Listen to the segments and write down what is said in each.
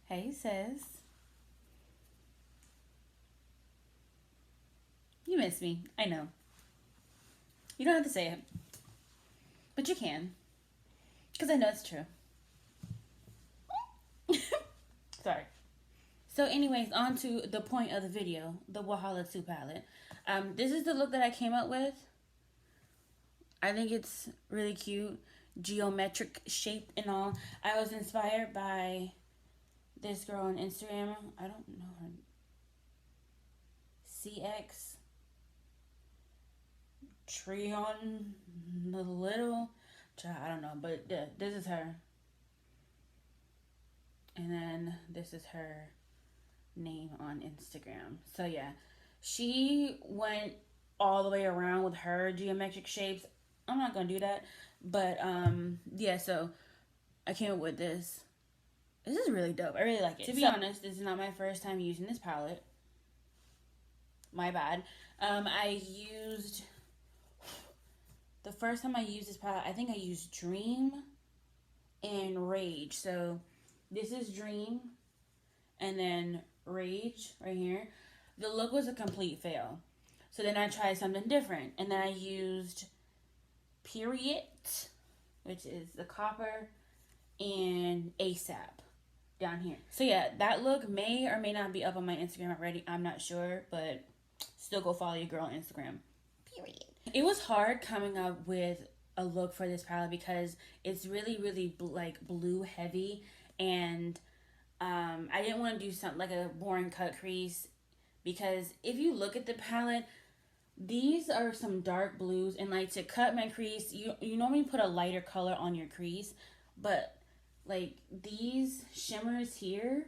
Hey, sis. You miss me. I know. You don't have to say it, but you can. Because I know it's true. Sorry. So, anyways, on to the point of the video, the Wahala 2 palette. This is the look that I came up with. I think it's really cute. Geometric shape and all. I was inspired by this girl on Instagram. I don't know her. CX Treon the Little. I don't know, but yeah, this is her. And then this is her name on Instagram. So yeah, she went all the way around with her geometric shapes. I'm not gonna do that, but yeah. So I came up with this. This is really dope. I really like it. To be honest, this is not my first time using this palette. My bad. I used the first time I used this palette. I think I used Dream and Rage. So this is Dream, and then Rage right here. The look was a complete fail. So then I tried something different, and then I used Period, which is the copper, and ASAP down here. So yeah, that look may or may not be up on my Instagram already. I'm not sure, but still go follow your girl on Instagram. Period. It was hard coming up with a look for this palette because it's really like blue heavy, and I didn't want to do something like a boring cut crease, because if you look at the palette, these are some dark blues, and like to cut my crease, you normally put a lighter color on your crease, but like these shimmers here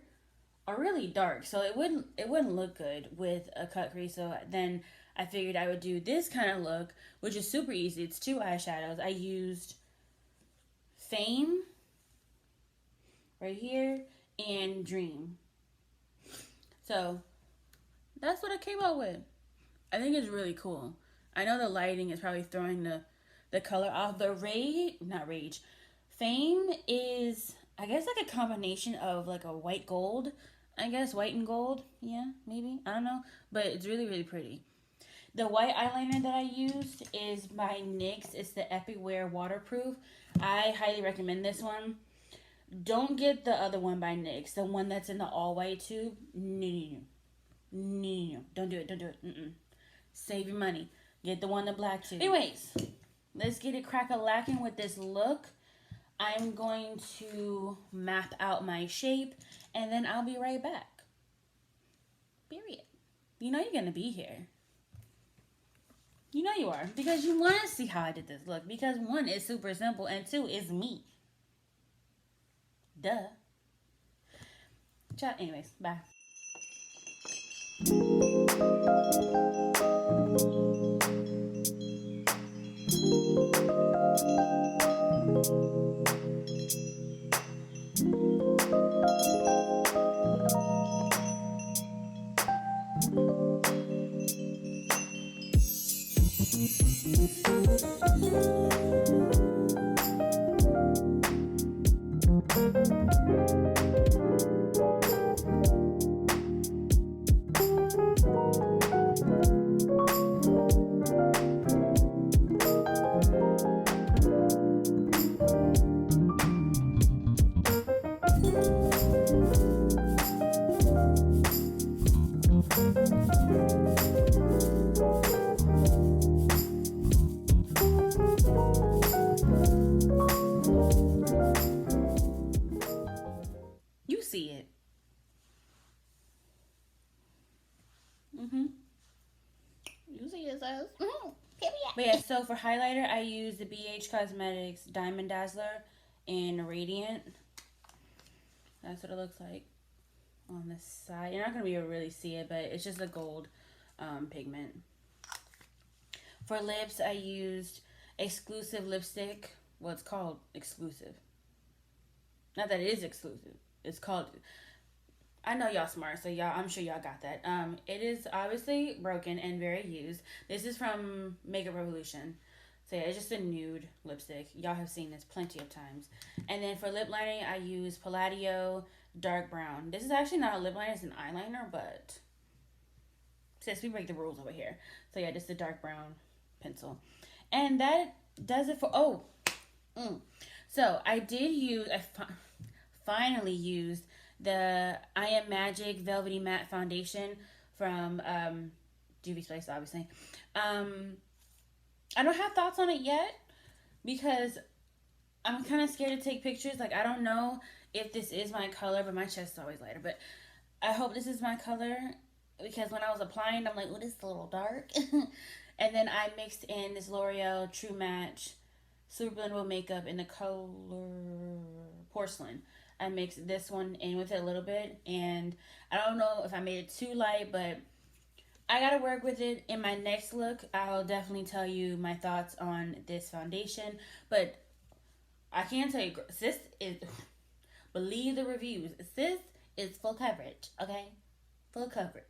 are really dark, so it wouldn't look good with a cut crease. So then I figured I would do this kind of look, which is super easy. It's 2 eyeshadows. I used Fame right here and Dream. So that's what I came up with. I think it's really cool. I know the lighting is probably throwing the color off. The not Rage. Fame is, I guess, like a combination of like a white gold. I guess white and gold. Yeah, maybe. I don't know. But it's really pretty. The white eyeliner that I used is by NYX. It's the Epic Wear Waterproof. I highly recommend this one. Don't get the other one by NYX. The one that's in the all white tube. No. Don't do it. Mm-mm. Save your money. Get the one in the black tube. Anyways, let's get it crack-a-lacking with this look. I'm going to map out my shape, and then I'll be right back. Period. You know you're going to be here. You know you are. Because you want to see how I did this look. Because 1, is super simple, and 2, is me. Duh. Ciao. Anyways, bye. You see it. You see it, sis. But yeah, so for highlighter, I use the BH Cosmetics Diamond Dazzler in Radiant. That's what it looks like on the side. You're not going to be able to really see it, but it's just a gold pigment. For lips, I used Exclusive lipstick. Well, it's called Exclusive. Not that it is exclusive. It's called... I know y'all smart, so I'm sure y'all got that. It is obviously broken and very used. This is from Makeup Revolution. So yeah, it's just a nude lipstick. Y'all have seen this plenty of times. And then for lip lining, I use Palladio Dark Brown. This is actually not a lip liner, it's an eyeliner, but since we break the rules over here. So yeah, just a dark brown pencil. And that does it for, So I did use, finally used the I Am Magic Velvety Matte Foundation from JUVIA'S Place, obviously. I don't have thoughts on it yet because I'm kind of scared to take pictures. Like, I don't know if this is my color, but my chest is always lighter. But I hope this is my color because when I was applying, I'm like, oh, this is a little dark. And then I mixed in this L'Oreal True Match Super Blendable Makeup in the color Porcelain. I mixed this one in with it a little bit, and I don't know if I made it too light, but I gotta work with it. In my next look, I'll definitely tell you my thoughts on this foundation. But I can tell you, sis is, believe the reviews, sis is full coverage, okay? Full coverage.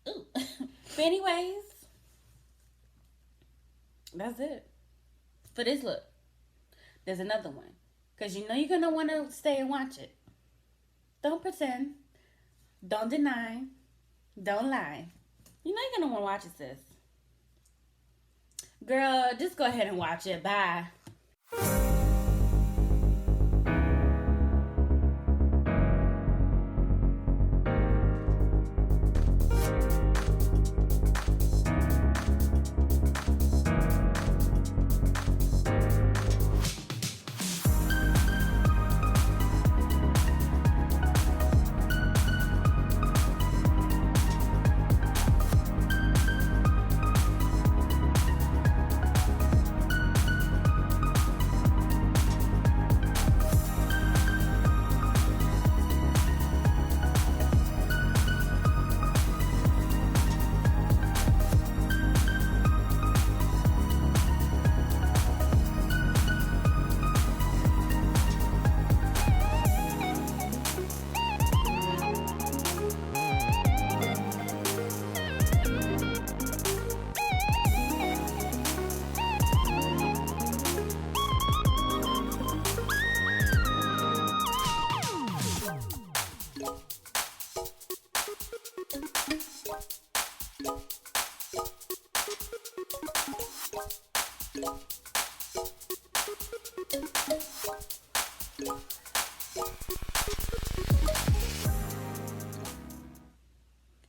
Ooh. But anyways, that's it for this look. There's another one. Because you know you're going to want to stay and watch it. Don't pretend. Don't deny. Don't lie. You know you're going to want to watch it, sis. Girl, just go ahead and watch it. Bye.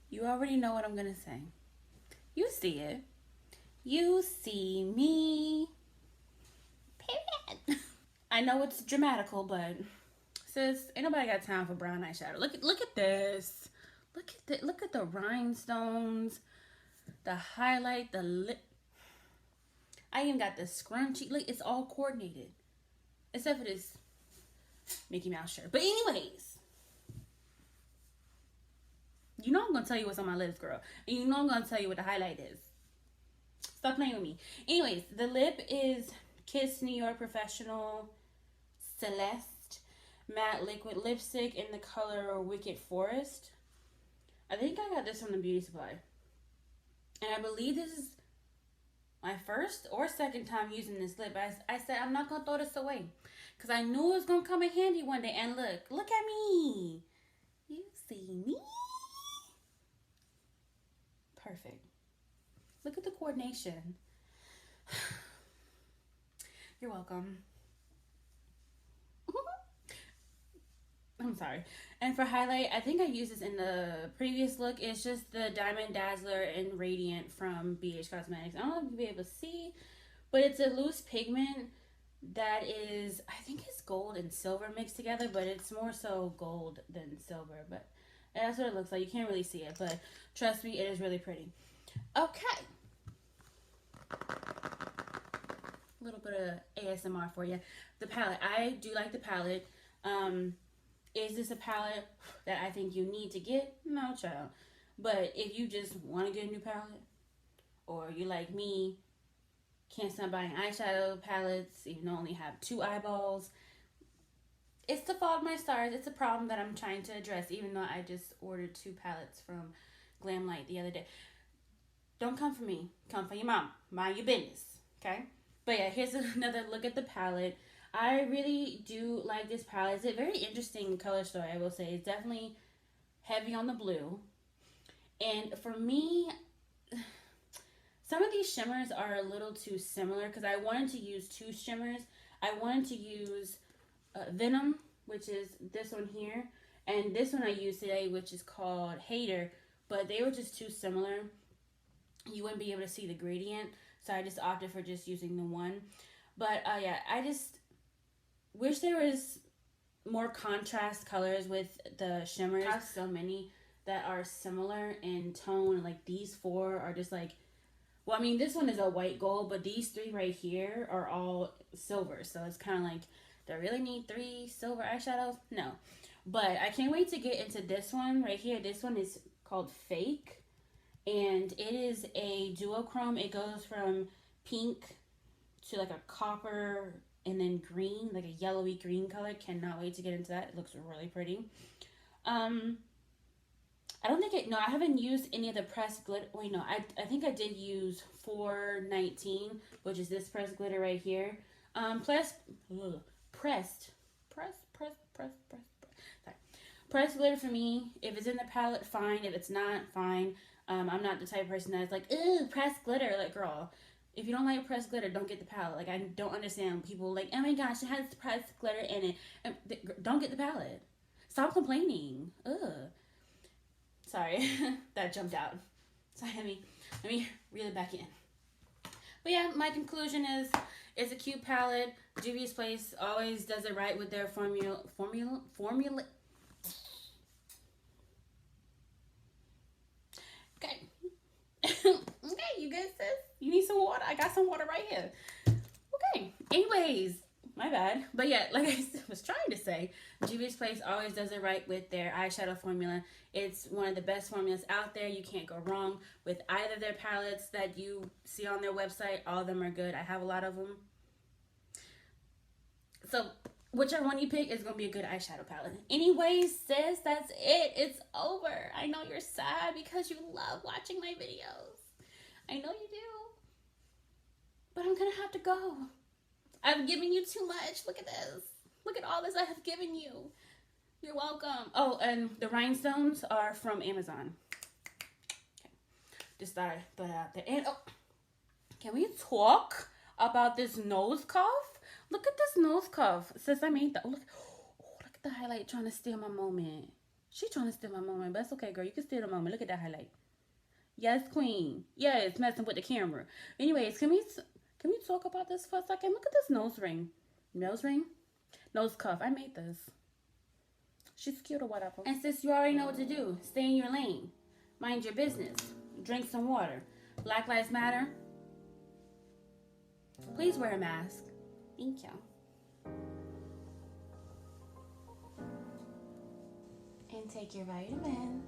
You already know what I'm going to say. You see it. You see me. Period. I know it's dramatical, but sis, ain't nobody got time for brown eyeshadow. Look at this. Look at the rhinestones, the highlight, the lip. I even got the scrunchie. Look, it's all coordinated. Except for this Mickey Mouse shirt. But anyways, you know I'm going to tell you what's on my lips, girl. And you know I'm going to tell you what the highlight is. Stop playing with me. Anyways, the lip is Kiss New York Professional Celeste Matte Liquid Lipstick in the color Wicked Forest. I think I got this from the beauty supply. And I believe this is my first or second time using this lip. I said I'm not going to throw this away. Because I knew it was going to come in handy one day. And look at me. You see me? Perfect. Look at the coordination. You're welcome. I'm sorry. And for highlight, I think I used this in the previous look. It's just the Diamond Dazzler and Radiant from BH Cosmetics. I don't know if you'll be able to see, but it's a loose pigment that is, I think it's gold and silver mixed together, but it's more so gold than silver. But that's what it looks like. You can't really see it, but trust me, it is really pretty. Okay. A little bit of ASMR for you. The palette. I do like the palette. Is this a palette that I think you need to get? No, child. But if you just want to get a new palette, or you like me, can't stop buying eyeshadow palettes, even though I only have 2 eyeballs, it's the fault of my stars. It's a problem that I'm trying to address, even though I just ordered 2 palettes from Glamlight the other day. Don't come for me. Come for your mom. Mind your business. Okay. But yeah, here's another look at the palette. I really do like this palette. It's a very interesting color story, I will say. It's definitely heavy on the blue. And for me, some of these shimmers are a little too similar because I wanted to use two shimmers. I wanted to use Venom, which is this one here, and this one I used today, which is called Hater, but they were just too similar. You wouldn't be able to see the gradient, so I just opted for just using the one. But yeah, I just wish there was more contrast colors with the shimmers. I have so many that are similar in tone. Like these four are just like, well, I mean, this one is a white gold, but these three right here are all silver. So it's kind of like, do I really need 3 silver eyeshadows? No. But I can't wait to get into this one right here. This one is called Fake. And it is a duochrome. It goes from pink to like a copper and then green, like a yellowy green color. Cannot wait to get into that. It looks really pretty. I don't think I haven't used any of the pressed glitter. Wait, no, I think I did use 419, which is this pressed glitter right here. Pressed glitter for me. If it's in the palette, fine. If it's not, fine. I'm not the type of person that's like, ooh, pressed glitter. Like, girl, if you don't like pressed glitter, don't get the palette. Like, I don't understand people like, oh my gosh, it has pressed glitter in it. And don't get the palette. Stop complaining. Ugh. Sorry, that jumped out. So let me reel it back in. But yeah, my conclusion is it's a cute palette. Juvia's Place always does it right with their formula. Okay. Okay, you good, sis? You need some water? I got some water right here. Okay. Anyways, my bad. But yeah, like I was trying to say, Juvia's Place always does it right with their eyeshadow formula. It's one of the best formulas out there. You can't go wrong with either of their palettes that you see on their website. All of them are good. I have a lot of them. So whichever one you pick is going to be a good eyeshadow palette. Anyways, sis, that's it. It's over. I know you're sad because you love watching my videos. I know you do. But I'm going to have to go. I've given you too much. Look at this. Look at all this I have given you. You're welcome. Oh, and the rhinestones are from Amazon. Okay. Just thought I'd put it out there. And oh, can we talk about this nose cuff? Look at this nose cuff. Sis, I made that. Oh, look at the highlight trying to steal my moment. She's trying to steal my moment, but it's okay, girl. You can steal the moment. Look at that highlight. Yes, queen. Yeah, it's messing with the camera. Anyways, can we talk about this for a second? Look at this nose ring. Nose ring? Nose cuff. I made this. She's cute or whatever. And sis, you already know what to do. Stay in your lane. Mind your business. Drink some water. Black Lives Matter. Please wear a mask. Thank you. And take your vitamin.